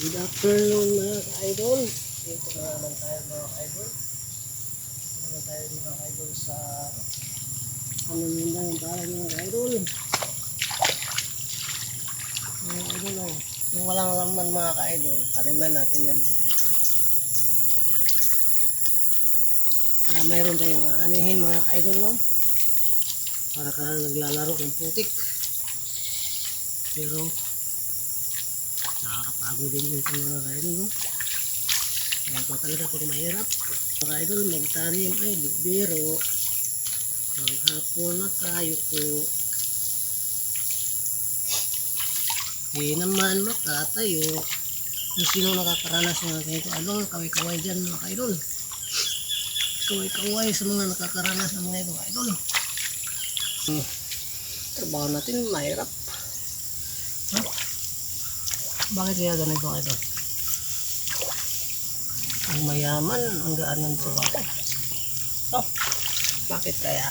Good afternoon mga ka-idol. Dito na naman tayo mga ka-idol. Dito naman tayo mga ka-idol sa panuminda ng tayo mga ka-idol. Mga ka-idol oh. Yung walang laman mga ka-idol, taniman natin yan mga ka-idol. Para mayroon tayong anihin mga ka-idol no. Para ka naglalaro ng putik. Pero nakakapagod din ito mga ka-idol no. Ito talaga pag mahirap mga idol magtanim ay di biro. Maghapon na kayo po di naman makatayo. Kung sino nakakaranas mga ganito idol, kaway-kaway dyan mga idol, kaway-kaway sa mga nakakaranas ng mga idol. Trabaho natin mahirap. Bakit kaya ganito idol? Ang mayaman, ang gaan ng trabaho. Oh, bakit kaya?